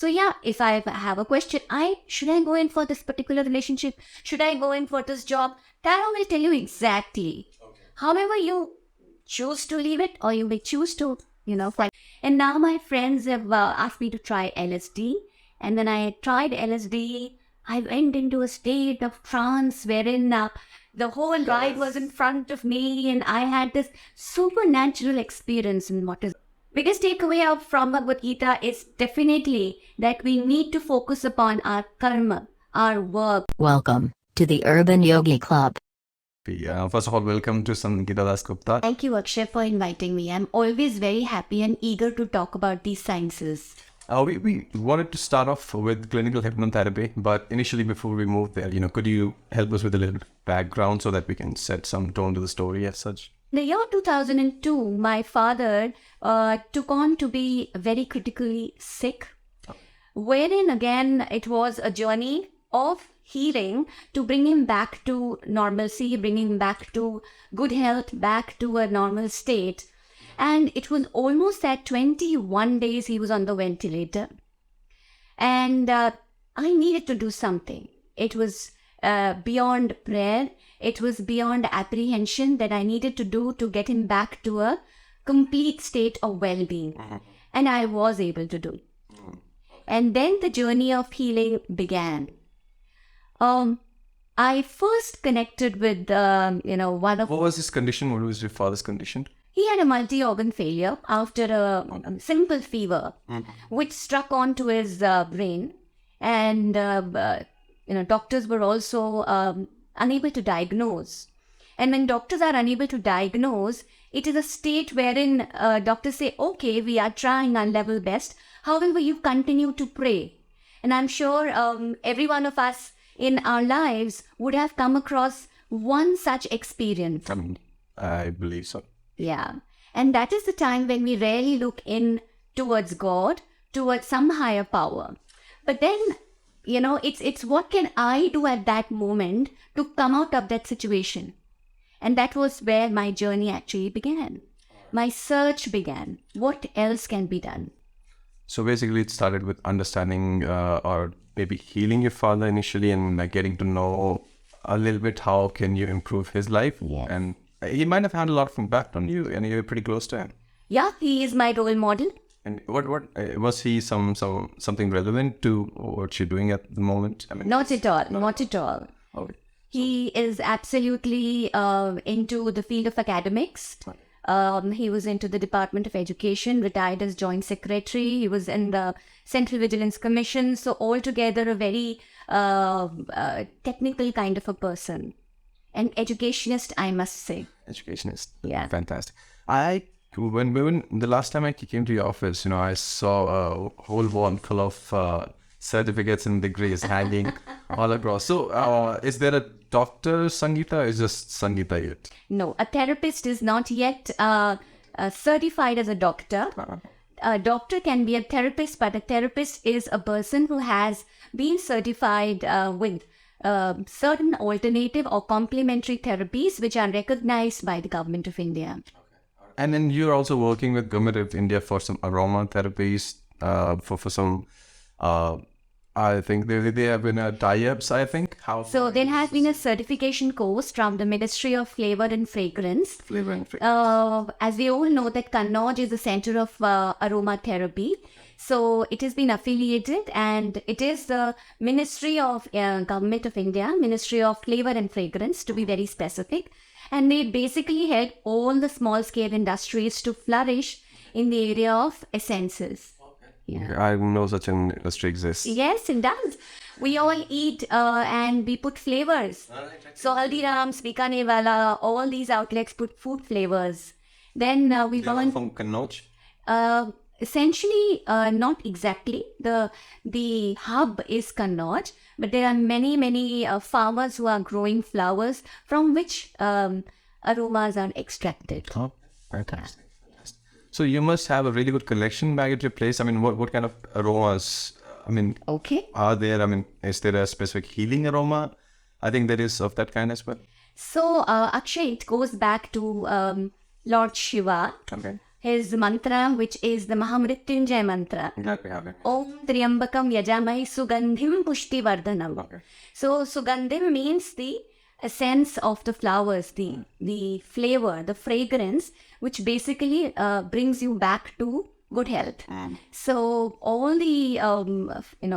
So yeah, if I have a question, should I go in for this particular relationship? Should I go in for this job? Tarot will tell you exactly. Okay. However, you choose to leave it, or you may choose to, find. And now my friends have asked me to try LSD. And when I tried LSD, I went into a state of trance wherein the whole ride was in front of me, and I had this supernatural experience. And what is biggest takeaway from Bhagavad Gita is definitely that we need to focus upon our karma, our work. Welcome to the Urban Yogi Club. First of all, welcome to Sangeeta Dasgupta. Thank you, Akshay, for inviting me. I'm always very happy and eager to talk about these sciences. We wanted to start off with clinical hypnotherapy, but initially before we move there, could you help us with a little background so that we can set some tone to the story as such? In the year 2002, my father took on to be very critically sick, wherein again it was a journey of healing to bring him back to normalcy, bring him back to good health, back to a normal state. And it was almost at 21 days he was on the ventilator. And I needed to do something. It was beyond prayer. It was beyond apprehension that I needed to do to get him back to a complete state of well-being. And I was able to do. And then the journey of healing began. I first connected with, one of... What was his condition? What was your father's condition? He had a multi-organ failure after a simple fever, which struck onto his brain. And, doctors were also unable to diagnose. And when doctors are unable to diagnose, it is a state wherein doctors say, okay, we are trying our level best. However, you continue to pray. And I'm sure every one of us in our lives would have come across one such experience. I believe so. Yeah. And that is the time when we really look in towards God, towards some higher power. But then, it's what can I do at that moment to come out of that situation? And that was where my journey actually began. My search began. What else can be done? So basically it started with understanding or maybe healing your father initially and getting to know a little bit how can you improve his life. Yes. And he might have had a lot of impact on you, and you're pretty close to him. Yeah, he is my role model. And what was he something relevant to what you're doing at the moment? Not at all. Not at all. Okay. He is absolutely into the field of academics. He was into the Department of Education, retired as Joint Secretary. He was in the Central Vigilance Commission. So altogether a very technical kind of a person. An educationist, I must say. Educationist. Yeah. Fantastic. When the last time I came to your office, I saw a whole wall full of certificates and degrees hanging all across. So is there a Dr. Sangeeta or is just Sangeeta yet? No, a therapist is not yet certified as a doctor. A doctor can be a therapist, but a therapist is a person who has been certified with certain alternative or complementary therapies which are recognized by the government of India. And then you're also working with government of India for some aroma therapies, for some, I think they have been tie-ups, I think. So there has been a certification course from the Ministry of Flavor and Fragrance. Flavor and Fragrance. As we all know that Kannauj is the center of aromatherapy. So it has been affiliated, and it is the Ministry of Government of India, Ministry of Flavor and Fragrance to be very specific. And they basically help all the small scale industries to flourish in the area of essences. Yeah. I know such an industry exists. Yes, it does. We all eat and we put flavors. So Haldiram's, Bikane Wala, all these outlets put food flavors. Then we go on from Kannauj. Essentially, not exactly. The hub is Kannauj, but there are many farmers who are growing flowers from which aromas are extracted. Oh, fantastic. So you must have a really good collection back at your place. What kind of aromas? Are there? Is there a specific healing aroma? I think there is of that kind as well. So Akshay, it goes back to Lord Shiva. Okay. his mantra, which is the Mahamrityunjay mantra. Om Triambakam Yajamai Sugandhim Pushti Vardhanam. So Sugandhim means the essence of the flowers, the flavor, the fragrance, which basically brings you back to good health. So all the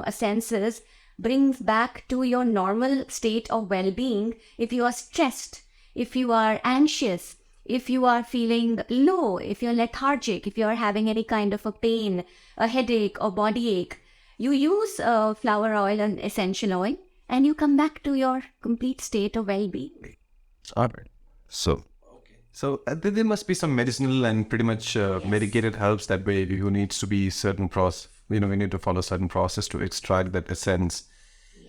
essences brings back to your normal state of well-being. If you are stressed, if you are anxious, if you are feeling low, if you're lethargic, if you're having any kind of a pain, a headache or body ache, you use flower oil and essential oil and you come back to your complete state of well-being. All right. So there must be some medicinal and pretty much medicated herbs that way. You needs to be certain process. We need to follow certain process to extract that essence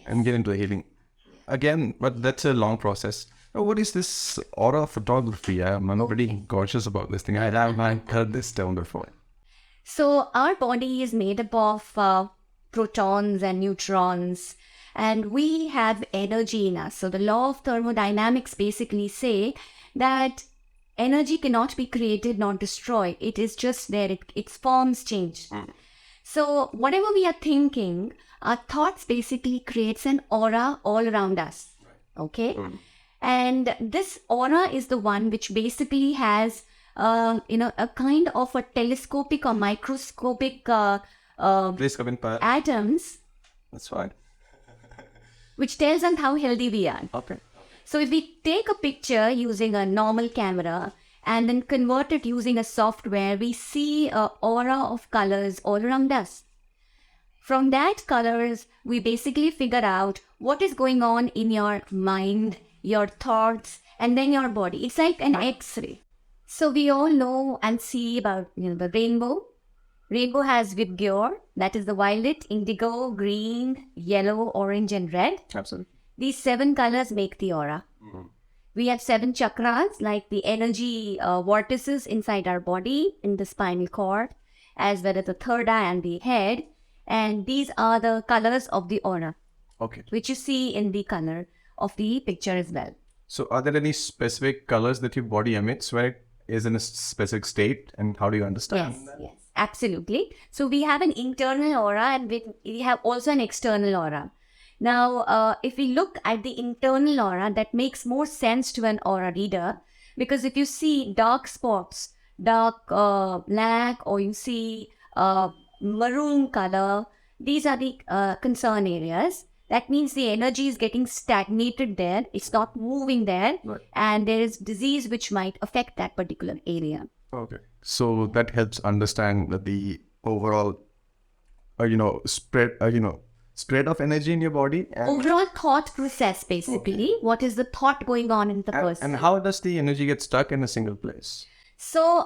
and get into the healing. Again, but that's a long process. What is this aura photography? I'm pretty cautious about this thing. I haven't heard this term before. So our body is made up of protons and neutrons, and we have energy in us. So the law of thermodynamics basically say that energy cannot be created nor destroyed. It is just there. Its forms change. So whatever we are thinking, our thoughts basically creates an aura all around us. Okay? And this aura is the one which basically has, a kind of a telescopic or microscopic Please come in, Pat. atoms, That's fine. which tells us how healthy we are. Okay. So if we take a picture using a normal camera and then convert it using a software, we see an aura of colors all around us. From that colors, we basically figure out what is going on in your mind, your thoughts, and then your body. It's like an X-ray. So we all know and see about the rainbow. Rainbow has Vibgyor, that is the violet, indigo, green, yellow, orange, and red. Absolutely. These 7 colors make the aura. We have 7 chakras, like the energy vortices inside our body, in the spinal cord, as well as the third eye and the head. And these are the colors of the aura, which you see in the color of the picture as well. So are there any specific colors that your body emits when it is in a specific state, and how do you understand that? Yes, absolutely. So we have an internal aura and we have also an external aura. Now, if we look at the internal aura, that makes more sense to an aura reader, because if you see dark spots, dark black, or you see maroon color, these are the concern areas. That means the energy is getting stagnated there. It's not moving there. Right. And there is disease which might affect that particular area. Okay. So that helps understand the overall, spread of energy in your body. And Overall thought process, basically. What is the thought going on in the person? And how does the energy get stuck in a single place? So,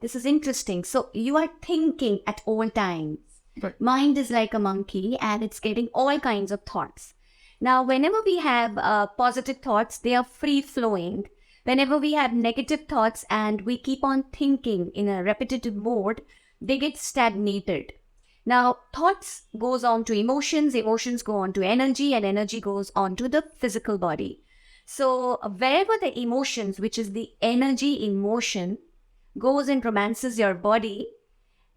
this is interesting. So you are thinking at all times. Right. Mind is like a monkey and it's getting all kinds of thoughts. Now, whenever we have positive thoughts, they are free flowing. Whenever we have negative thoughts and we keep on thinking in a repetitive mode, they get stagnated. Now, thoughts goes on to emotions, emotions go on to energy, and energy goes on to the physical body. So wherever the emotions, which is the energy in motion, goes and romances your body,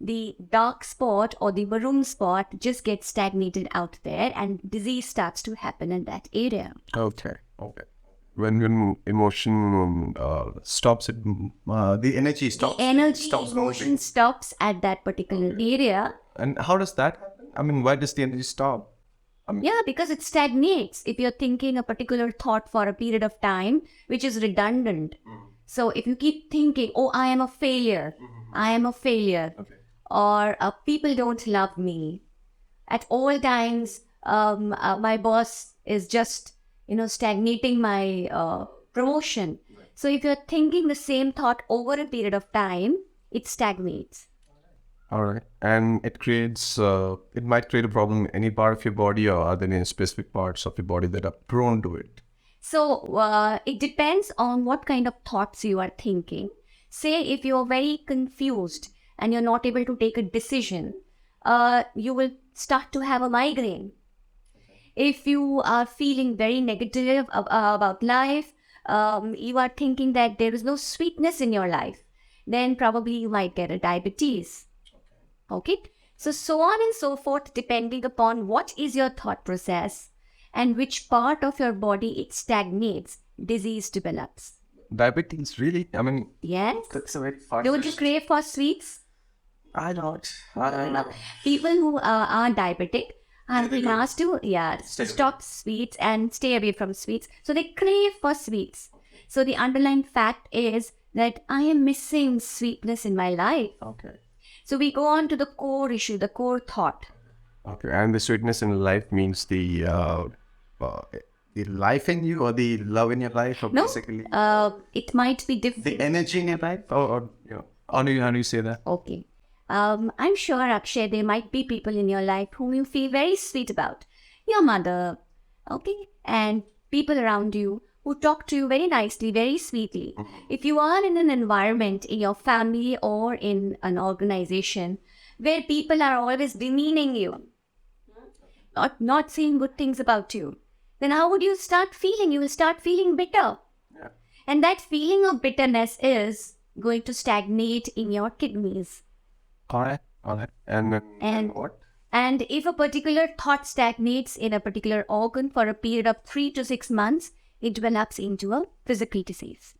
the dark spot or the maroon spot just gets stagnated out there and disease starts to happen in that area. Okay. When emotion stops, the energy stops. The energy stops emotion moving. stops at that particular area. And how does that happen? I mean, why does the energy stop? Yeah, because it stagnates. If you're thinking a particular thought for a period of time, which is redundant. So if you keep thinking, oh, I am a failure, I am a failure, or people don't love me. At all times, my boss is just, stagnating my promotion. So if you're thinking the same thought over a period of time, it stagnates. All right. And it creates, it might create a problem in any part of your body, or are there any specific parts of your body that are prone to it? So it depends on what kind of thoughts you are thinking. Say if you're very confused and you're not able to take a decision, you will start to have a migraine. If you are feeling very negative about life, you are thinking that there is no sweetness in your life, then probably you might get a diabetes. Okay. So on and so forth, depending upon what is your thought process and which part of your body it stagnates, disease develops. Diabetes, really? I mean, Yes. that's a very far. Don't you crave for sweets? I don't. I don't know. People who are diabetic are being asked to stop sweets and stay away from sweets. So they crave for sweets. So the underlying fact is that I am missing sweetness in my life. Okay. So we go on to the core issue, the core thought. Okay, and the sweetness in life means the life in you, or the love in your life, or No, basically it might be different. the energy in your life, or how do you say that? Okay. I'm sure, Akshay, there might be people in your life whom you feel very sweet about. Your mother, okay? And people around you who talk to you very nicely, very sweetly. If you are in an environment, in your family or in an organization, where people are always demeaning you, not saying good things about you, then how would you start feeling? You will start feeling bitter. Yeah. And that feeling of bitterness is going to stagnate in your kidneys. All right. And what? And if a particular thought stagnates in a particular organ for a period of 3 to 6 months, it develops into a physical disease.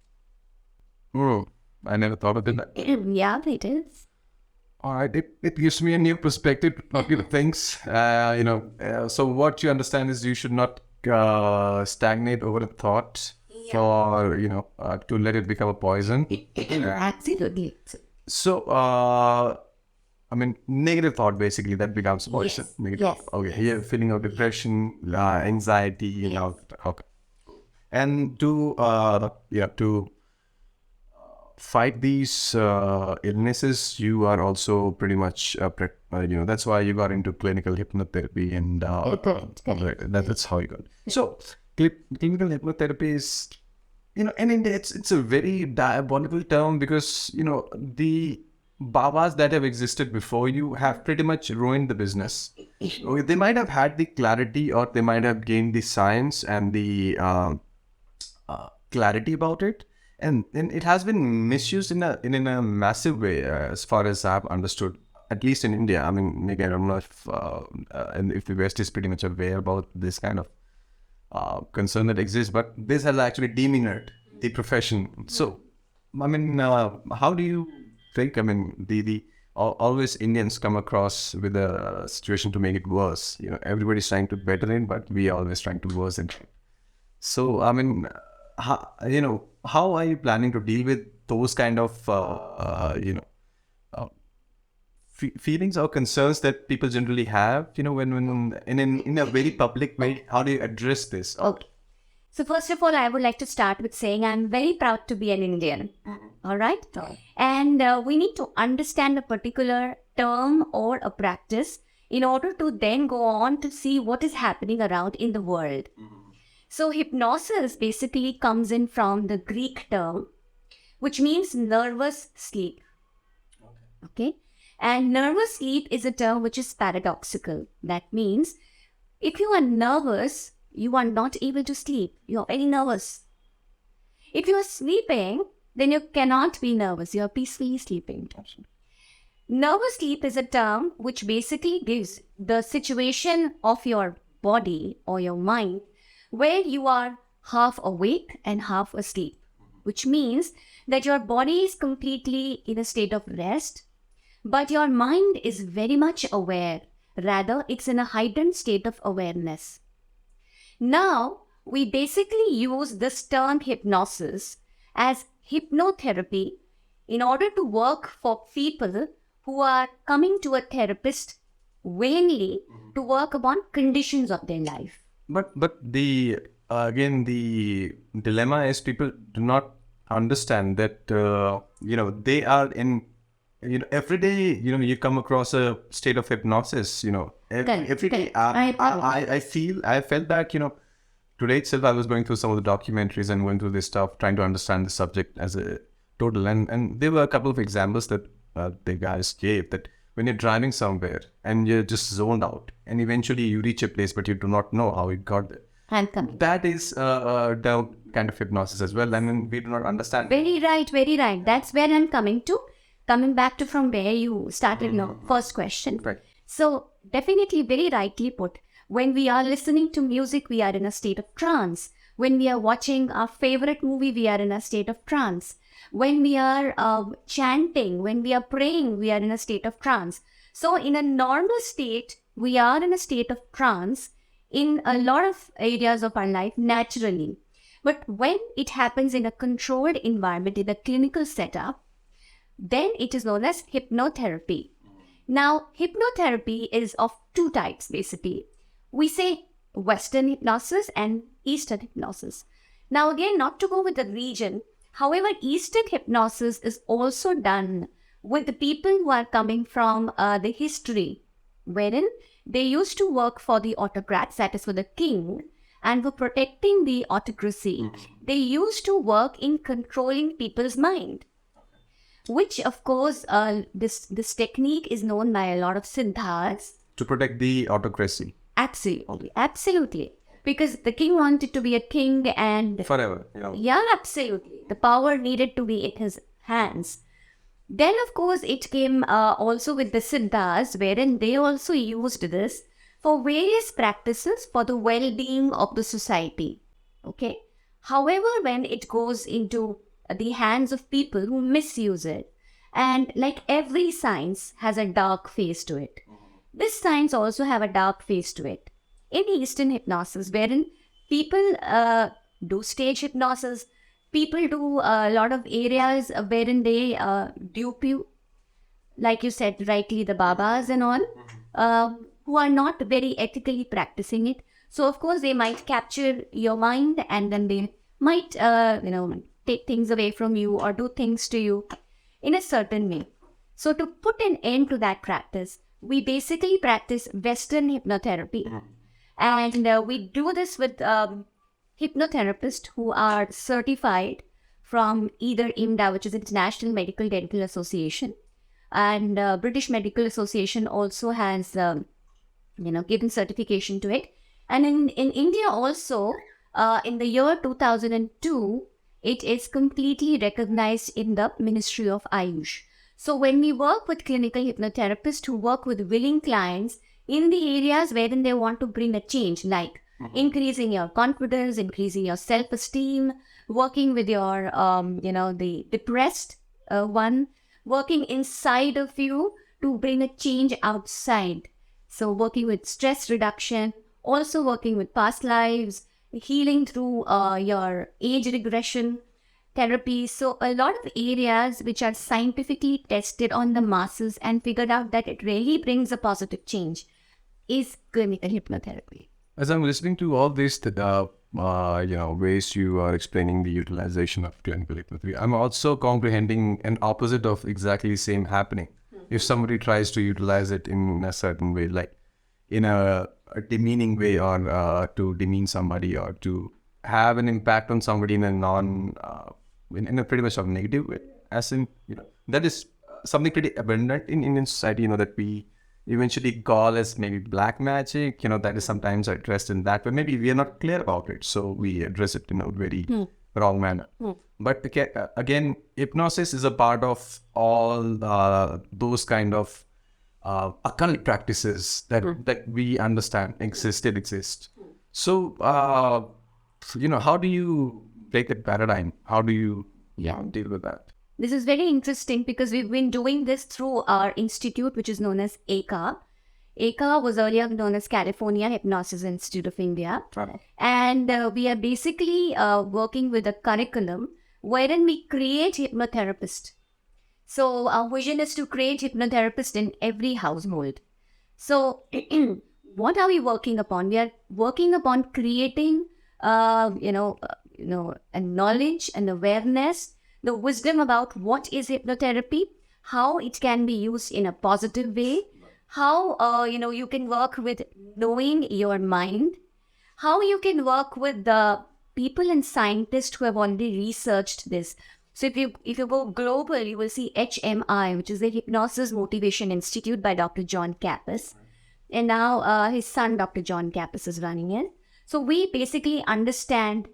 Oh, I never thought of it. Yeah, it is. All right, it gives me a new perspective of things. So what you understand is you should not stagnate over a thought, or to let it become a poison. Absolutely. So negative thought basically that becomes poison. Yes. Negative. Yes. Okay, here feeling of depression, anxiety, okay. And to fight these illnesses, you are also pretty much that's why you got into clinical hypnotherapy, and that's how you got. So clinical hypnotherapy is, in India, it's a very diabolical term, because the Babas that have existed before you have pretty much ruined the business. Okay, they might have had the clarity, or they might have gained the science and the clarity about it, and it has been misused in a massive way, as far as I've understood, at least in India. I mean, maybe I don't know if the West is pretty much aware about this kind of concern that exists, but this has actually demeanored the profession. So, I mean, how do you think? I mean, always Indians come across with a situation to make it worse. Everybody's trying to better it, but we are always trying to worsen it. So, I mean, how are you planning to deal with those kind of feelings or concerns that people generally have? When in a very public way, how do you address this? Okay. So first of all, I would like to start with saying I'm very proud to be an Indian. All right? And we need to understand a particular term or a practice in order to then go on to see what is happening around in the world. So hypnosis basically comes in from the Greek term, which means nervous sleep. Okay? And nervous sleep is a term which is paradoxical. That means if you are nervous, you are not able to sleep. You are very nervous. If you are sleeping, then you cannot be nervous. You are peacefully sleeping. Nervous sleep is a term which basically gives the situation of your body or your mind where you are half awake and half asleep, which means that your body is completely in a state of rest, but your mind is very much aware. Rather, it's in a heightened state of awareness. Now, we basically use this term hypnosis as hypnotherapy in order to work for people who are coming to a therapist vainly to work upon conditions of their life. But the dilemma is people do not understand that they are in every day you come across a state of hypnosis. Every day I felt that today itself I was going through some of the documentaries and going through this stuff, trying to understand the subject as a total, and there were a couple of examples that the guys gave, that when you're driving somewhere and you're just zoned out and eventually you reach a place but you do not know how it got there. I'm coming. That is the kind of hypnosis as well. I mean, we do not understand. Very right, very right. That's where I'm coming to. Coming back to from where you started your first question. Right. So definitely very rightly put. When we are listening to music, we are in a state of trance. When we are watching our favorite movie, we are in a state of trance. When we are chanting, when we are praying, we are in a state of trance. So in a normal state, we are in a state of trance in a lot of areas of our life naturally. But when it happens in a controlled environment, in a clinical setup, then it is known as hypnotherapy. Now, hypnotherapy is of two types basically. We say Western hypnosis and Eastern hypnosis. Now, again, not to go with the region, however, Eastern hypnosis is also done with the people who are coming from the history, wherein they used to work for the autocrats, that is for the king, and were protecting the autocracy. They used to work in controlling people's mind, which of course this technique is known by a lot of siddhas. To protect the autocracy. Absolutely. Because the king wanted to be a king and... Forever. Yeah, absolutely. The power needed to be in his hands. Then, of course, it came also with the siddhas, wherein they also used this for various practices for the well-being of the society. Okay. However, when it goes into the hands of people who misuse it, and like every science has a dark face to it, this science also have a dark face to it. In Eastern hypnosis, wherein people do stage hypnosis, people do a lot of areas wherein they dupe you, like you said rightly, the babas and all, who are not very ethically practicing it. So of course they might capture your mind and then they might take things away from you or do things to you in a certain way. So to put an end to that practice, we basically practice Western hypnotherapy. And we do this with hypnotherapists who are certified from either IMDA, which is International Medical Dental Association, and British Medical Association also has given certification to it. And in India also, in the year 2002, it is completely recognized in the Ministry of Ayush. So when we work with clinical hypnotherapists who work with willing clients in the areas wherein they want to bring a change, like increasing your confidence, increasing your self-esteem, working with your, the depressed one, working inside of you to bring a change outside. So working with stress reduction, also working with past lives, healing through your age regression therapy. So a lot of areas which are scientifically tested on the masses and figured out that it really brings a positive change is clinical hypnotherapy. As I'm listening to all these, ways you are explaining the utilization of clinical hypnotherapy, I'm also comprehending an opposite of exactly the same happening. If somebody tries to utilize it in a certain way, like in a demeaning way, or to demean somebody, or to have an impact on somebody in a in a pretty much of negative way, as in, that is something pretty abundant in Indian society, that we eventually call as maybe black magic, that is sometimes addressed in that way. Maybe we are not clear about it, so we address it in a very wrong manner. But again, hypnosis is a part of all those kind of occult practices that we understand exist. So, how do you break that paradigm? How do you deal with that? This is very interesting because we've been doing this through our institute, which is known as ACA. ACA was earlier known as California Hypnosis Institute of India. Right. And we are basically working with a curriculum wherein we create hypnotherapists. So our vision is to create hypnotherapists in every household. So what are we working upon? We are working upon creating, a knowledge and awareness, the wisdom about what is hypnotherapy, how it can be used in a positive way, how, you can work with knowing your mind, how you can work with the people and scientists who have already researched this. So if you go global, you will see HMI, which is the Hypnosis Motivation Institute by Dr. John Kappas. And now his son, Dr. John Kappas, is running it. So we basically understand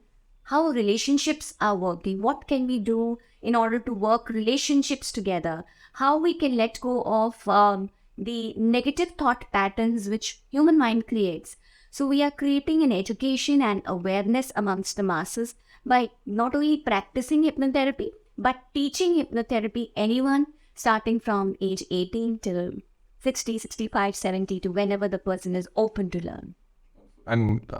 how relationships are working, what can we do in order to work relationships together, how we can let go of the negative thought patterns which human mind creates. So we are creating an education and awareness amongst the masses by not only practicing hypnotherapy, but teaching hypnotherapy anyone starting from age 18 till 60, 65, 70 to whenever the person is open to learn. And,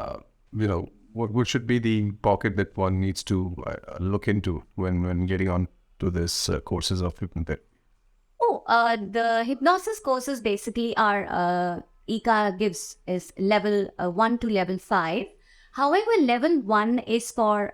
what should be the pocket that one needs to look into when getting on to this courses of hypnotherapy? The hypnosis courses basically are ICA gives is level 1 to level 5. However, level 1 is for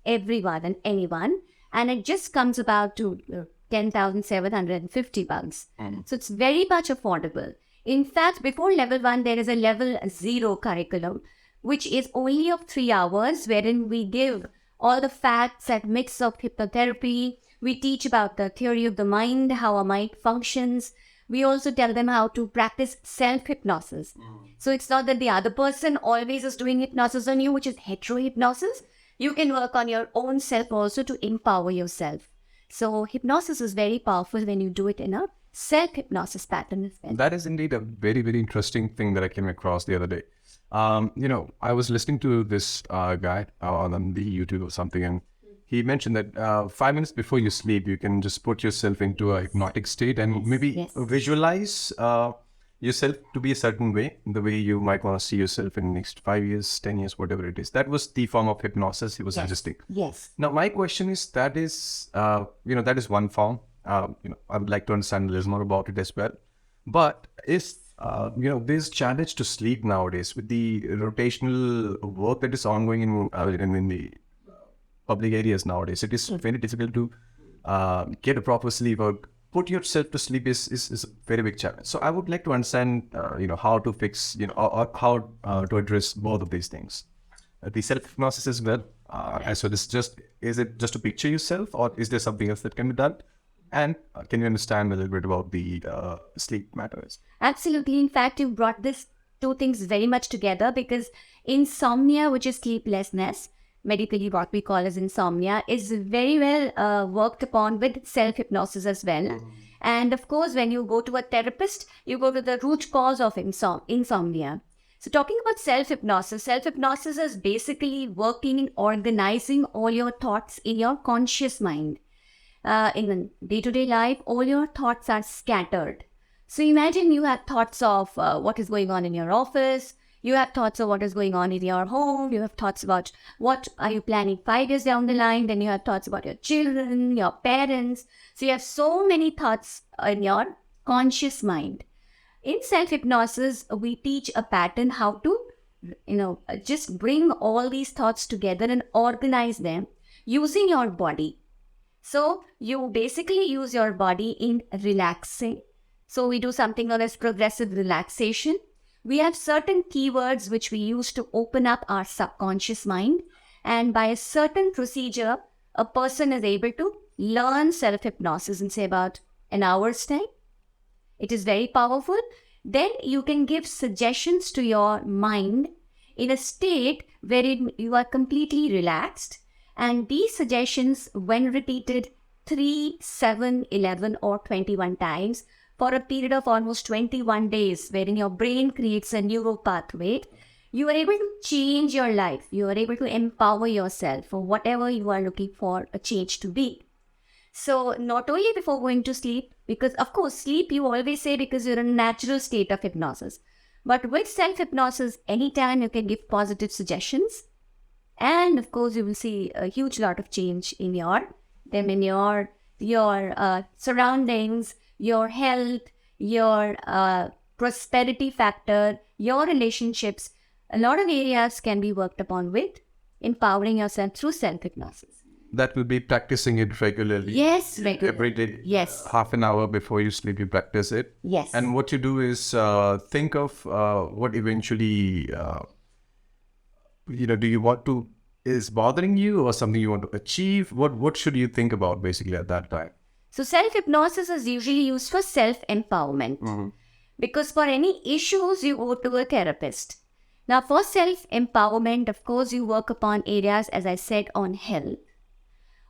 everyone and anyone, and it just comes about to 10,750 bucks. So it's very much affordable. In fact, before level 1, there is a level 0 curriculum, which is only of 3 hours, wherein we give all the facts and myths of hypnotherapy. We teach about the theory of the mind, how our mind functions. We also tell them how to practice self-hypnosis. So it's not that the other person always is doing hypnosis on you, which is hetero-hypnosis. You can work on your own self also to empower yourself. So hypnosis is very powerful when you do it in a self-hypnosis pattern as well. That is indeed a very, very interesting thing that I came across the other day. I was listening to this guy on the YouTube or something, and he mentioned that 5 minutes before you sleep, you can just put yourself into a hypnotic state and maybe visualize yourself to be a certain way, the way you might want to see yourself in the next 5 years, 10 years, whatever it is. That was the form of hypnosis he was suggesting. Yes. Now, my question is, that is one form. I would like to understand a little more about it as well. But there's challenge to sleep nowadays with the rotational work that is ongoing in the public areas nowadays. It is very difficult to get a proper sleep or put yourself to sleep is a very big challenge. So I would like to understand, how to fix, or how to address both of these things. The self-hypnosis as well. So is it just to picture yourself, or is there something else that can be done? And can you understand a little bit about the sleep matters? Absolutely. In fact, you brought these two things very much together, because insomnia, which is sleeplessness, medically what we call as insomnia, is very well worked upon with self-hypnosis as well. And of course, when you go to a therapist, you go to the root cause of insomnia. So talking about self-hypnosis is basically working in organizing all your thoughts in your conscious mind. In day-to-day life, all your thoughts are scattered. So imagine you have thoughts of what is going on in your office. You have thoughts of what is going on in your home. You have thoughts about what are you planning 5 years down the line. Then you have thoughts about your children, your parents. So you have so many thoughts in your conscious mind. In self-hypnosis, we teach a pattern how to, just bring all these thoughts together and organize them using your body. So you basically use your body in relaxing. So we do something known as progressive relaxation. We have certain keywords which we use to open up our subconscious mind. And by a certain procedure, a person is able to learn self-hypnosis in, say, about an hour's time. It is very powerful. Then you can give suggestions to your mind in a state wherein you are completely relaxed. And these suggestions, when repeated 3, 7, 11 or 21 times for a period of almost 21 days, wherein your brain creates a neural pathway, you are able to change your life. You are able to empower yourself for whatever you are looking for a change to be. So not only before going to sleep, because of course sleep you always say because you're in a natural state of hypnosis. But with self-hypnosis, anytime you can give positive suggestions. And of course, you will see a huge lot of change in your surroundings, your health, your prosperity factor, your relationships. A lot of areas can be worked upon with empowering yourself through self-hypnosis. That will be practicing it regularly. Yes, regularly. Every day. Yes. Half an hour before you sleep, you practice it. Yes. And what you do is think of what eventually... do you want to, is bothering you or something you want to achieve? What should you think about basically at that time? So self-hypnosis is usually used for self-empowerment. Because for any issues, you go to a therapist. Now, for self-empowerment, of course, you work upon areas, as I said, on health,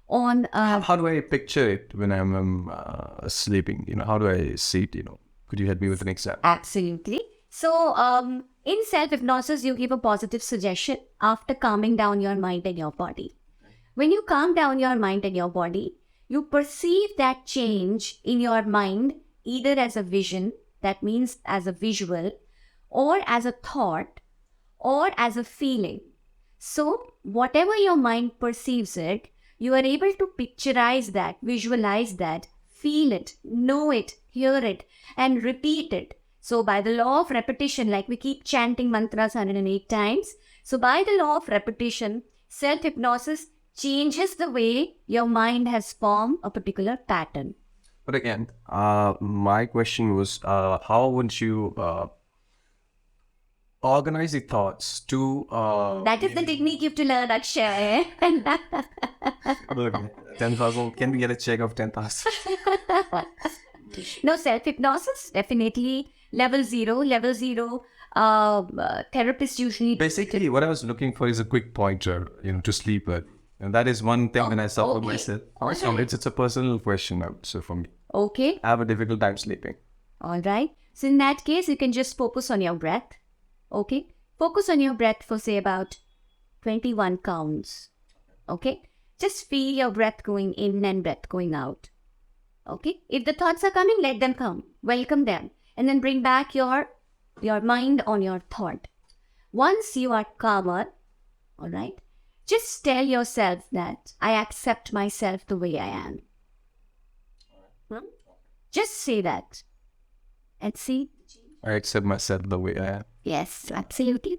on How do I picture it when I'm sleeping? How do I see it? Could you help me with an example? Absolutely. So, in self-hypnosis, you give a positive suggestion after calming down your mind and your body. When you calm down your mind and your body, you perceive that change in your mind either as a vision, that means as a visual, or as a thought, or as a feeling. So, whatever your mind perceives it, you are able to picturize that, visualize that, feel it, know it, hear it, and repeat it. So, by the law of repetition, like we keep chanting mantras 108 times, so by the law of repetition, self-hypnosis changes the way your mind has formed a particular pattern. But again, my question was, how would you organize the thoughts to... That is the technique you have to learn, Akshay. 10,000, can we get a check of 10,000? No, self-hypnosis, definitely level zero. Therapists usually... Basically, what I was looking for is a quick pointer, to sleep with. And that is one thing when I suffer myself. Also, it's a personal question, so for me. Okay. I have a difficult time sleeping. All right. So in that case, you can just focus on your breath. Okay. Focus on your breath for say about 21 counts. Okay. Just feel your breath going in and breath going out. Okay. If the thoughts are coming, let them come. Welcome them. And then bring back your mind on your thought. Once you are calmer, all right, just tell yourself that I accept myself the way I am. Just say that. And see. I accept myself the way I am. Yes, absolutely.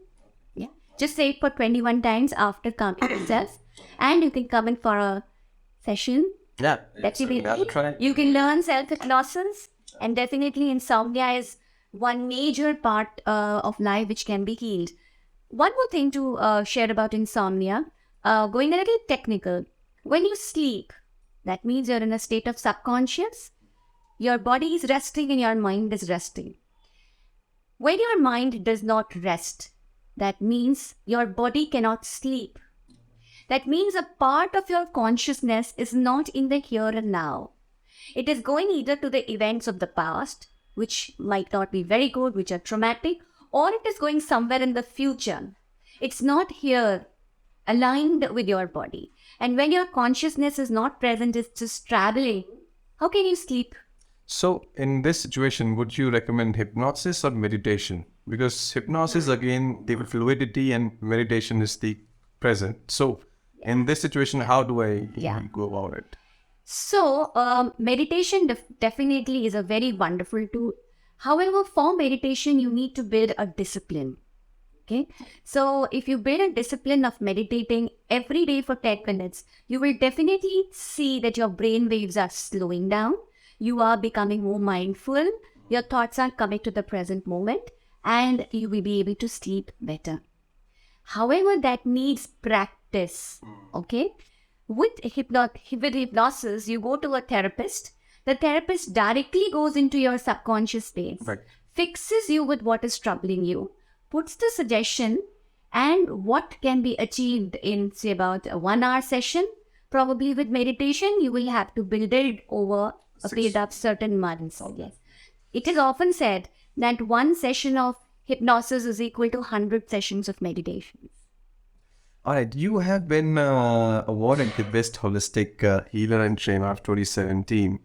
Yeah. Just say it for 21 times after calming yourself. And you can come in for a session. Yeah. You can learn self-hypnosis. And definitely insomnia is one major part of life which can be healed. One more thing to share about insomnia. Going a little technical. When you sleep, that means you're in a state of subconscious. Your body is resting and your mind is resting. When your mind does not rest, that means your body cannot sleep. That means a part of your consciousness is not in the here and now. It is going either to the events of the past, which might not be very good, which are traumatic, or it is going somewhere in the future. It's not here, aligned with your body. And when your consciousness is not present, it's just traveling, how can you sleep? So in this situation, would you recommend hypnosis or meditation? Because hypnosis, again, the fluidity, and meditation is the present. So in this situation, how do I go about it? So meditation definitely is a very wonderful tool. However, for meditation, you need to build a discipline. Okay. So if you build a discipline of meditating every day for 10 minutes, you will definitely see that your brain waves are slowing down. You are becoming more mindful. Your thoughts are coming to the present moment and you will be able to sleep better. However, that needs practice. Okay. With hypnosis, you go to a therapist. The therapist directly goes into your subconscious space, fixes you with what is troubling you, puts the suggestion and what can be achieved in say about a 1 hour session. Probably with meditation, you will have to build it over a period of certain months. Yes. It is often said that one session of hypnosis is equal to 100 sessions of meditation. All right, you have been awarded the Best Holistic Healer and Trainer of 2017.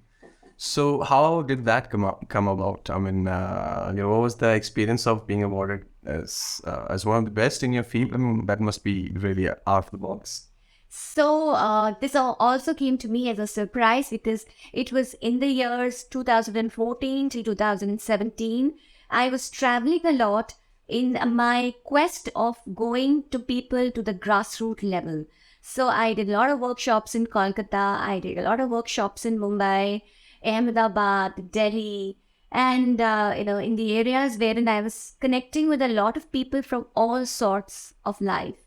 So how did that come about? I mean, what was the experience of being awarded as one of the best in your field? I mean, that must be really out of the box. So this also came to me as a surprise because it was in the years 2014 to 2017. I was traveling a lot in my quest of going to people to the grassroots level. So I did a lot of workshops in Kolkata. I did a lot of workshops in Mumbai, Ahmedabad, Delhi, and in the areas wherein I was connecting with a lot of people from all sorts of life.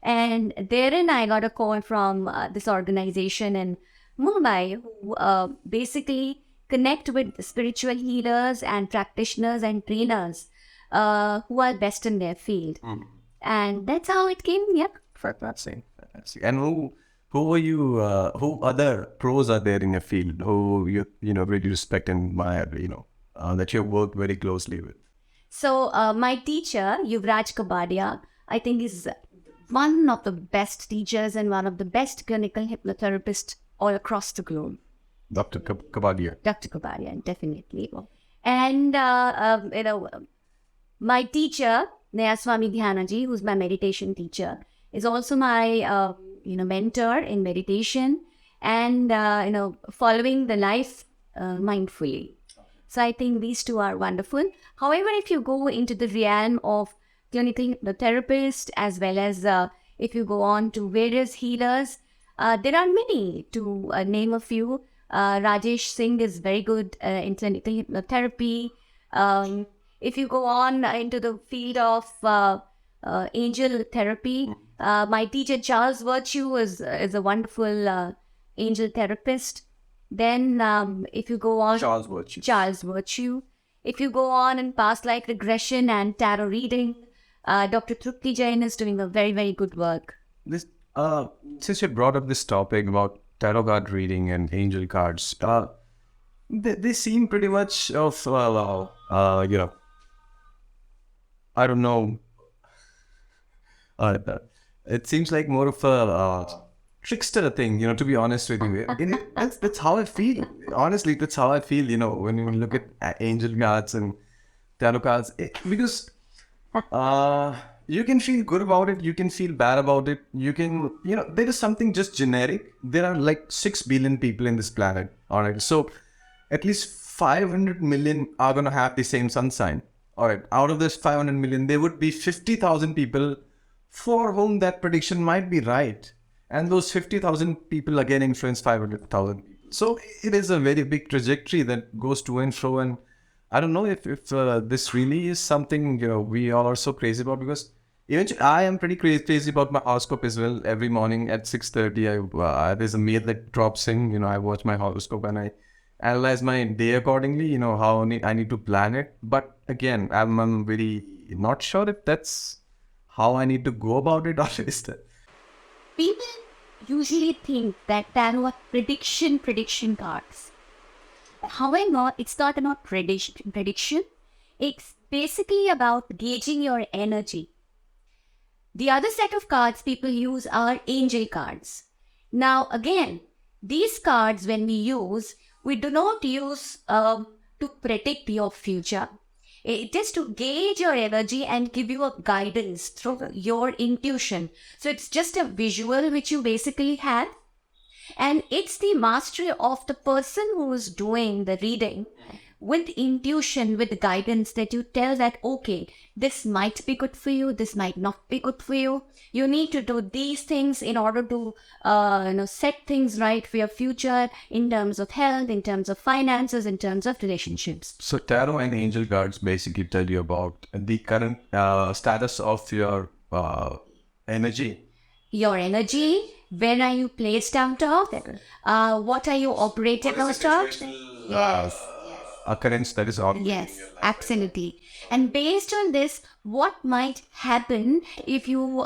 And therein I got a call from this organization in Mumbai who basically connect with spiritual healers and practitioners and trainers who are best in their field. And that's how it came. Yeah. Fantastic. And who are you? Who other pros are there in your field who you really respect and admire? That you have worked very closely with. So my teacher, Yuvraj Kabadia, I think is one of the best teachers and one of the best clinical hypnotherapists all across the globe. Dr. Kabadia. Dr. Kabadia, definitely. And, my teacher, Nayaswami Dhyanaji, who's my meditation teacher, is also my, mentor in meditation and, following the life mindfully. So I think these two are wonderful. However, if you go into the realm of clinical hypnotherapist, as well as if you go on to various healers, there are many. To name a few, Rajesh Singh is very good in clinical hypnotherapy. If you go on into the field of angel therapy, my teacher Charles Virtue is a wonderful angel therapist. Then if you go on... Charles Virtue. Charles Virtue. If you go on in past life regression and tarot reading, Dr. Trupti Jain is doing a very, very good work. This, since you brought up this topic about tarot card reading and angel cards, they seem pretty much of, I don't know. It seems like more of a trickster thing, to be honest with you. That's how I feel. Honestly, that's how I feel, when you look at angel cards and tarot cards. Because you can feel good about it, you can feel bad about it, you can, there is something just generic. There are like 6 billion people in this planet, alright? So at least 500 million are going to have the same sun sign, alright? Out of this 500 million, there would be 50,000 people for whom that prediction might be right. And those 50,000 people again influence 500,000. So it is a very big trajectory that goes to and fro. And I don't know if this really is something we all are so crazy about, because eventually I am pretty crazy about my horoscope as well. Every morning at 6:30, there's a mail that drops in. I watch my horoscope and I analyze my day accordingly. How I need to plan it. But again, I'm very not sure if that's how I need to go about it, or is that? People usually think that tarot are prediction cards. However, it's not about prediction. It's basically about gauging your energy. The other set of cards people use are angel cards. Now, again, these cards, when we do not use to predict your future. It is to gauge your energy and give you a guidance through your intuition. So it's just a visual which you basically have. And it's the mastery of the person who is doing the reading with intuition, with guidance, that you tell that, okay, this might be good for you, this might not be good for you. You need to do these things in order to set things right for your future in terms of health, in terms of finances, in terms of relationships. So tarot and angel cards basically tell you about the current status of your energy. Your energy, where are you placed out of? What are you operating out of? Yes. Occurrence that is on. Yes, absolutely. And based on this, what might happen if you,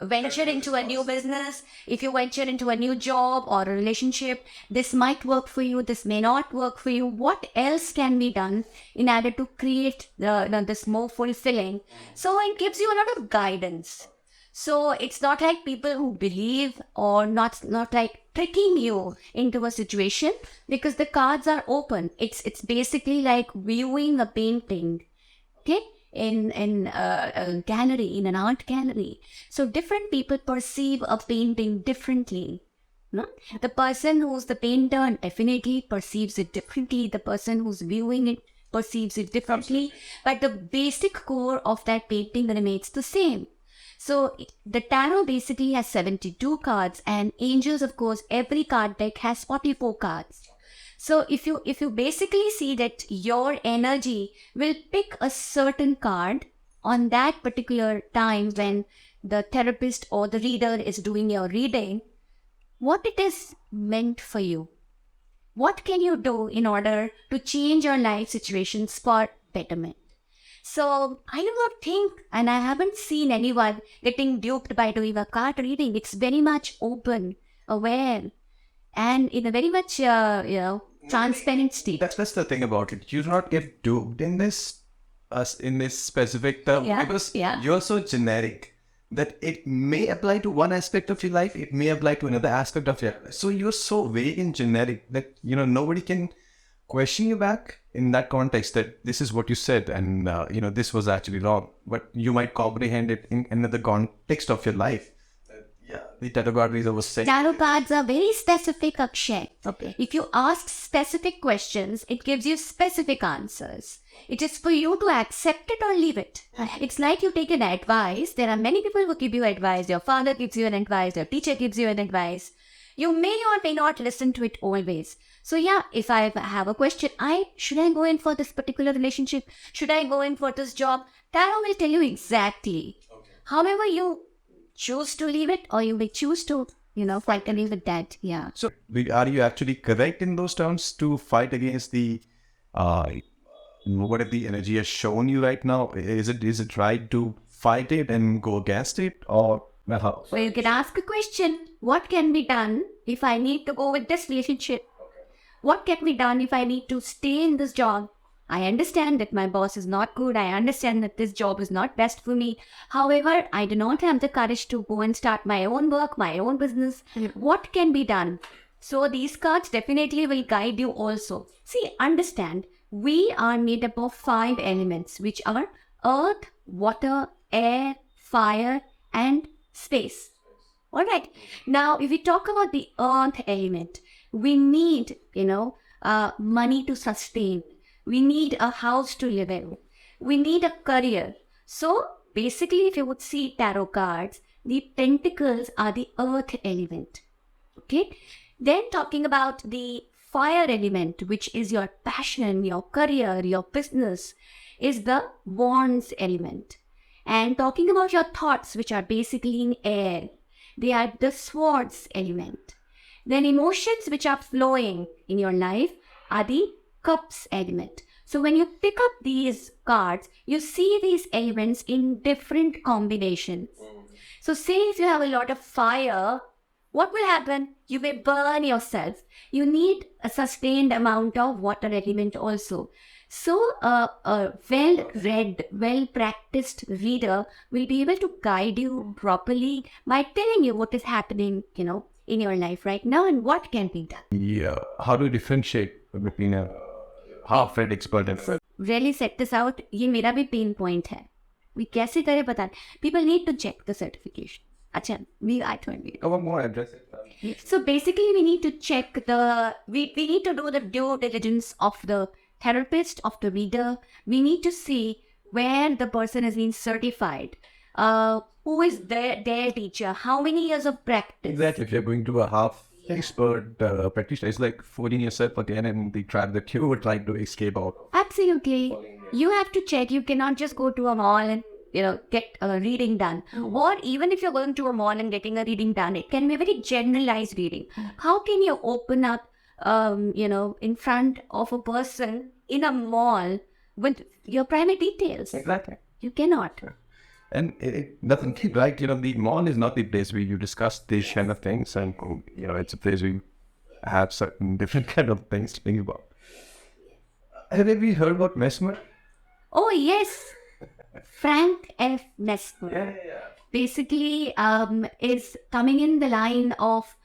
venture into a new business, if you venture into a new job or a relationship? This might work for you, this may not work for you. What else can be done in order to create this more fulfilling? So it gives you a lot of guidance. So it's not like people who believe, or not like tricking you into a situation, because the cards are open. It's basically like viewing a painting, okay, in a gallery, in an art gallery. So different people perceive a painting differently. No? The person who's the painter definitely perceives it differently. The person who's viewing it perceives it differently. But the basic core of that painting remains the same. So the tarot basically has 72 cards, and angels, of course, every card deck has 44 cards. So if you basically see that your energy will pick a certain card on that particular time when the therapist or the reader is doing your reading, what it is meant for you. What can you do in order to change your life situations for betterment? So I do not think, and I haven't seen anyone getting duped by doing a card reading. It's very much open, aware, and in a very much, transparent state. That's the thing about it. You do not get duped in this specific term because you're so generic that it may apply to one aspect of your life, it may apply to another aspect of your life. So you're so vague and generic that nobody can question you back in that context that this is what you said and this was actually wrong. But you might comprehend it in another context of your life. The tarot card reader was saying. Tarot cards are very specific, Akshay. Okay. If you ask specific questions, it gives you specific answers. It is for you to accept it or leave it. It's like you take an advice. There are many people who give you advice. Your father gives you an advice. Your teacher gives you an advice. You may or may not listen to it always. So yeah, if I have a question, should I go in for this particular relationship? Should I go in for this job? Tarot will tell you exactly. Okay. However, you choose to leave it or you may choose to, fight and leave it that. Yeah. So are you actually correct in those terms to fight against the what the energy has shown you right now? Is it right to fight it and go against it or how? Well, you can ask a question. What can be done if I need to go with this relationship? Okay. What can be done if I need to stay in this job? I understand that my boss is not good. I understand that this job is not best for me. However, I do not have the courage to go and start my own work, my own business. What can be done? So these cards definitely will guide you also. See, understand, we are made up of 5 elements, which are earth, water, air, fire, and space. All right. Now, if we talk about the earth element, we need, money to sustain. We need a house to live in. We need a career. So basically, if you would see tarot cards, the pentacles are the earth element. Okay. Then talking about the fire element, which is your passion, your career, your business, is the wands element. And talking about your thoughts, which are basically in air, they are the swords element. Then emotions which are flowing in your life are the cups element. So when you pick up these cards, you see these elements in different combinations. So say if you have a lot of fire, what will happen? You may burn yourself. You need a sustained amount of water element also. So a well-read, well-practiced reader will be able to guide you properly by telling you what is happening, in your life right now and what can be done. Yeah. How do you differentiate between a half-read expert and Really set this out. ये मेरा भी pain point है. We कैसे करें पता नहीं. People need to check the certification. अच्छा, I told you. Oh, more address it. So basically, we need to check we need to do the due diligence of the therapist, of the reader. We need to see where the person has been certified. Who is their teacher? How many years of practice? Exactly. If you're going to a half-expert practitioner, it's like fooling yourself again in the trap that you were trying to escape out of. Absolutely. You have to check. You cannot just go to a mall and get a reading done. Or even if you're going to a mall and getting a reading done, it can be a very generalized reading. How can you open up, in front of a person in a mall with your private details? Exactly. You cannot. And it doesn't keep right. The mall is not the place where you discuss these kind of things, and it's a place where you have certain different kind of things to think about. Have you heard about Mesmer? Oh yes, Frank F. Mesmer. Yeah. Basically, is coming in the line of,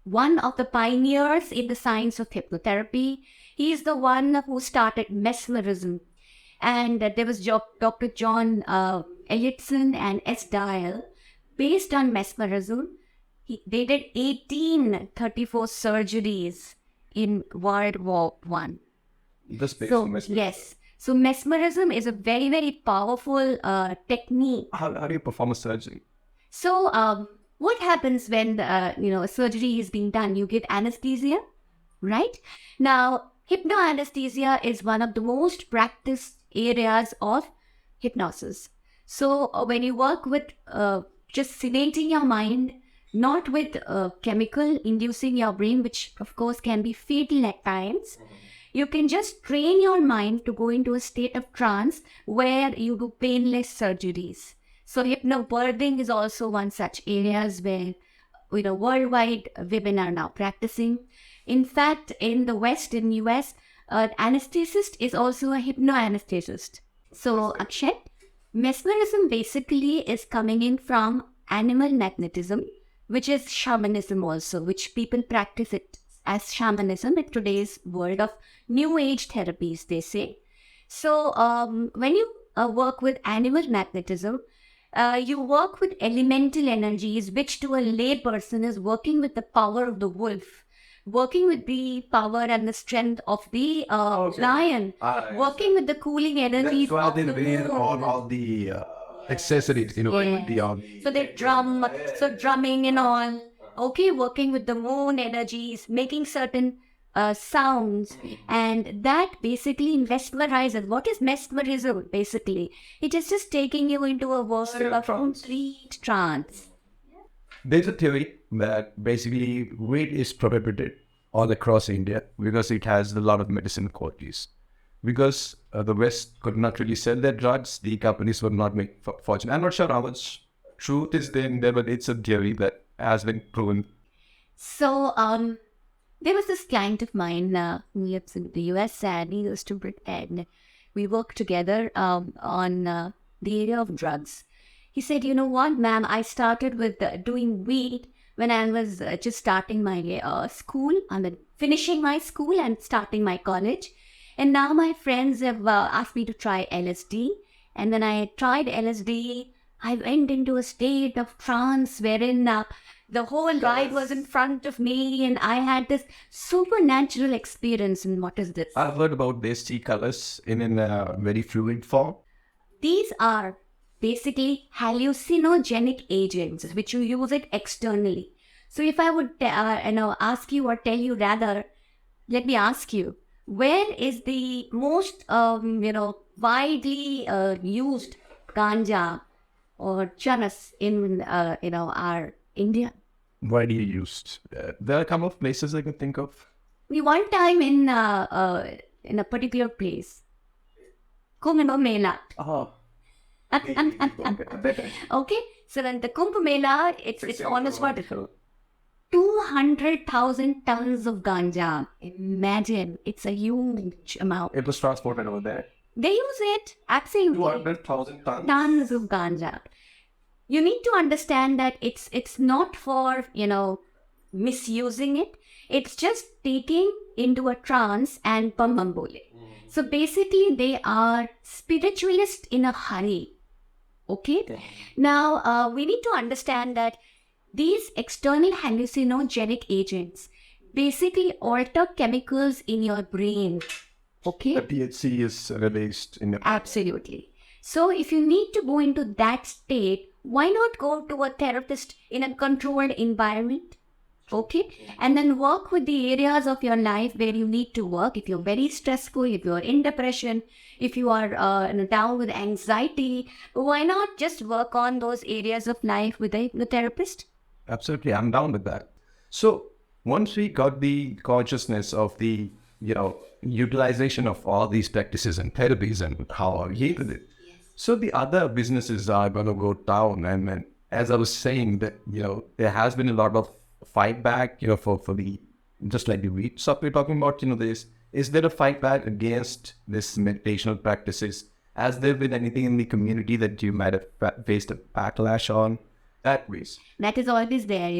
one of the pioneers in the science of hypnotherapy. He is the one who started mesmerism. And there was Dr. John Elliotson and S. Dial. Based on mesmerism, they did 1834 surgeries in World War I. This based on mesmerism? Yes. So mesmerism is a very, very powerful technique. How do you perform a surgery? So what happens when a surgery is being done? You give anesthesia, right? Now, hypnoanesthesia is one of the most practiced areas of hypnosis. So when you work with just sedating your mind, not with chemical inducing your brain, which of course can be fatal at times, You can just train your mind to go into a state of trance where you do painless surgeries. So hypnobirthing is also one such areas where worldwide women are now practicing. In fact, in the West, in US, an anesthetist is also a hypnoanesthetist. So Akshay, mesmerism basically is coming in from animal magnetism, which is shamanism also, which people practice it as shamanism in today's world of new age therapies, they say. So when you work with animal magnetism, you work with elemental energies, which to a lay person is working with the power of the wolf, working with the power and the strength of the lion, working with the cooling energies That's why of they the wear moon. all the accessories, So they drum, so drumming and all. Okay, working with the moon energies, making certain sounds, and that basically mesmerizes. What is mesmerism? Basically, it is just taking you into a world of complete trance. There's a theory that basically weed is prohibited all across India because it has a lot of medicinal qualities. Because the West could not really sell their drugs, the companies would not make fortune. I'm not sure how much truth is there, but it's a theory that has been proven. So, there was this client of mine who lives in the US, and he used to pretend we worked together on the area of drugs. He said, "You know what, ma'am, I started with doing weed when I was just starting my school. I mean, finishing my school and starting my college. And now my friends have asked me to try LSD. And when I tried LSD, I went into a state of trance wherein the whole ride was in front of me, and I had this supernatural experience." And what is this? I've heard about these tea colors in a very fluid form. These are basically hallucinogenic agents which you use it externally. So if I would ask you, or tell you rather, let me ask you, where is the most widely used ganja or charas in our India? Why do you use? There are a couple of places I can think of. We one time in a particular place, Kumbh Mela. Oh. Okay, so then the Kumbh Mela, it's almost what? 200,000 tons of ganja. Imagine, it's a huge amount. It was transported over there. They use it, absolutely. 200,000 tons. Tons of ganja. You need to understand that it's not for, misusing it. It's just taking into a trance and pambambole. So basically, they are spiritualists in a hurry. Okay? Now, we need to understand that these external hallucinogenic agents basically alter chemicals in your brain. Okay? The THC is released in the... Absolutely. So if you need to go into that state, why not go to a therapist in a controlled environment? Okay? And then work with the areas of your life where you need to work. If you're very stressful, if you're in depression, if you are down with anxiety, why not just work on those areas of life with a hypnotherapist? Absolutely, I'm down with that. So once we got the consciousness of the, utilization of all these practices and therapies and how I hated it, so the other businesses are going to go down. And as I was saying, that there has been a lot of fight back, for the, just like the weed stuff we're talking about. Is there a fight back against this meditational practices? Has there been anything in the community that you might have faced a backlash on? That ways. That is always there,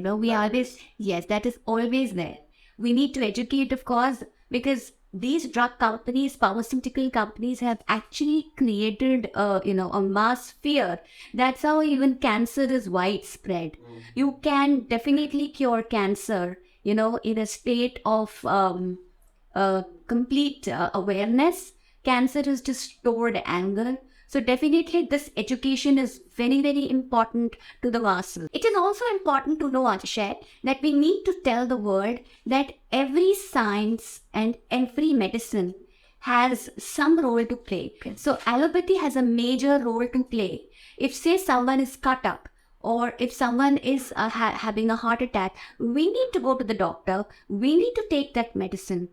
yes, that is always there. We need to educate, of course, because these drug companies, pharmaceutical companies have actually created, a mass fear. That's how even cancer is widespread. You can definitely cure cancer, in a state of complete awareness. Cancer is just stored anger. So definitely this education is very, very important to the masses. It is also important to know, Akshay, that we need to tell the world that every science and every medicine has some role to play. So allopathy has a major role to play. If, say, someone is cut up, or if someone is having a heart attack, we need to go to the doctor. We need to take that medicine.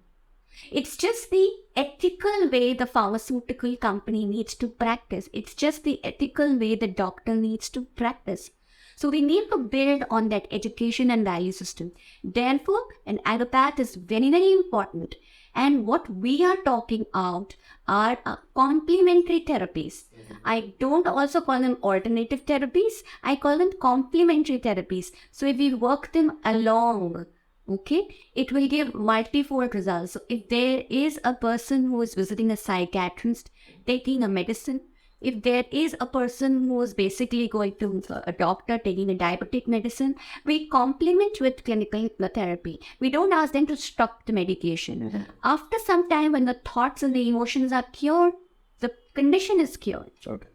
It's just the ethical way the pharmaceutical company needs to practice. It's just the ethical way the doctor needs to practice. So we need to build on that education and value system. Therefore, an allopath is very, very important. And what we are talking about are complementary therapies. I don't also call them alternative therapies. I call them complementary therapies. So if we work them along, okay, it will give multifold results. So if there is a person who is visiting a psychiatrist, taking a medicine, if there is a person who is basically going to a doctor taking a diabetic medicine, we complement with clinical therapy. We don't ask them to stop the medication. After some time, when the thoughts and the emotions are cured, the condition is cured. Okay.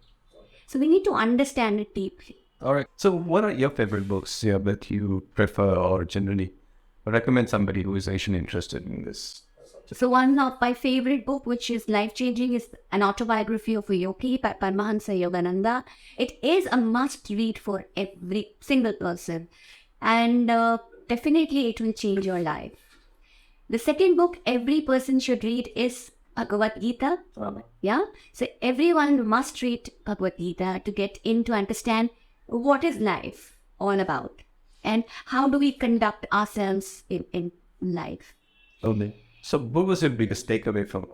So we need to understand it deeply. All right. So what are your favorite books that you prefer or generally recommend somebody who is actually interested in this? So one of my favorite book, which is life-changing, is an autobiography of a yogi by Paramahansa Yogananda. It is a must-read for every single person. And definitely it will change your life. The second book every person should read is Bhagavad Gita. Yeah. So everyone must read Bhagavad Gita to get in to understand what is life all about and how do we conduct ourselves in life. Okay. So what was your biggest takeaway from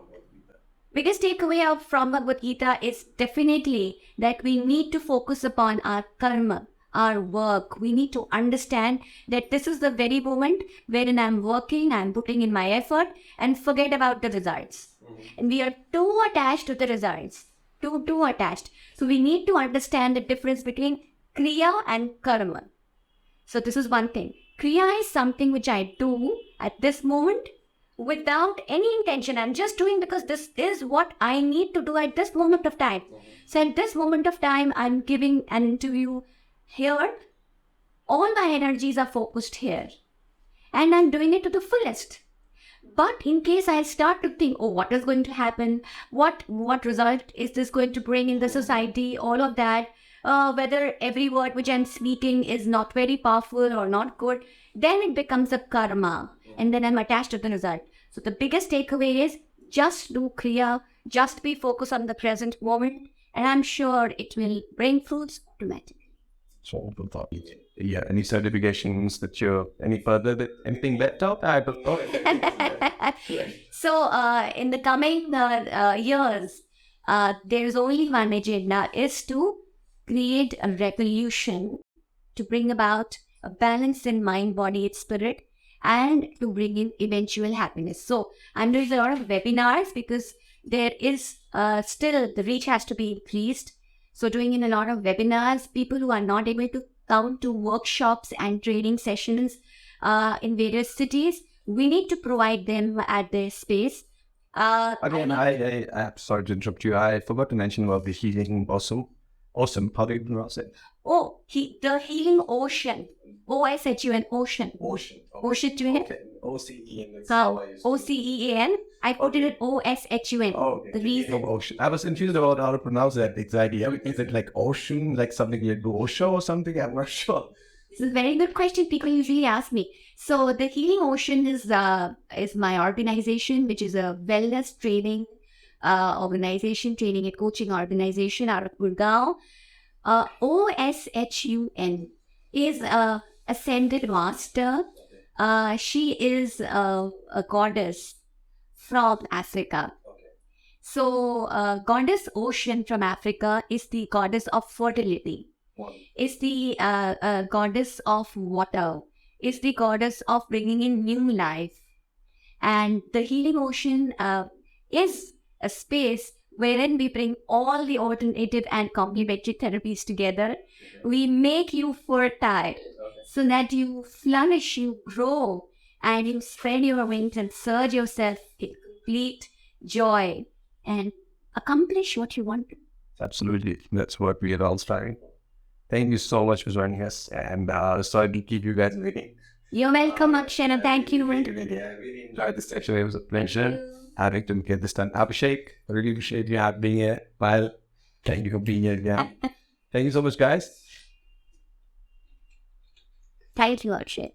Biggest takeaway from Bhagavad Gita is definitely that we need to focus upon our karma, our work. We need to understand that this is the very moment wherein I'm working, I'm putting in my effort and forget about the results. And we are too attached to the results, too attached. So we need to understand the difference between kriya and karma. So this is one thing. Kriya is something which I do at this moment without any intention. I'm just doing because this is what I need to do at this moment of time. So at this moment of time, I'm giving an interview here. All my energies are focused here. And I'm doing it to the fullest. But in case I start to think, oh, what is going to happen? What result is this going to bring in the society? All of that. Whether every word which I'm speaking is not very powerful or not good, then it becomes a karma. And then I'm attached to the result. So the biggest takeaway is just do kriya, just be focused on the present moment, and I'm sure it will bring fruits automatically. So yeah, any certifications that you're any further that anything left out? I don't know. So in the coming years, there's only one agenda, is to create a revolution to bring about a balance in mind, body, and spirit, and to bring in eventual happiness. So I'm doing a lot of webinars because there is still the reach has to be increased. So doing in a lot of webinars, people who are not able to come to workshops and training sessions in various cities, we need to provide them at their space. Again, I'm sorry to interrupt you. I forgot to mention about the healing awesome. How do you pronounce it? Oh, the healing ocean. OSHUN, ocean. Ocean. Ocean to it. Okay. OCEN. So, OCEAN. I put it OSHUN. Oh, okay. The reason. Ocean. I was confused about how to pronounce that exactly. Is it like ocean, like something you do Osho or something? I'm not sure. It's a very good question. People usually ask me. So the Healing Ocean is my organization, which is a wellness training organization, training and coaching organization out of Gurgaon. OSHUN is a ascended master. She is a goddess from Africa. So goddess Ocean from Africa is the goddess of fertility. Is the goddess of water. Is the goddess of bringing in new life. And the Healing Ocean is a space wherein we bring all the alternative and complementary therapies together. We make you fertile so that you flourish, you grow, and you spread your wings and surge yourself in complete joy and accomplish what you want to. Absolutely. That's what we are all striving for. Thank you so much for joining us. And sorry to keep you guys waiting. You're welcome, Akshay, and thank you. I really enjoyed this session. It was a pleasure having to get this done. Abhishek, I really appreciate you being here. Well, thank you for being here again. Thank you so much, guys. Thank you, Akshay.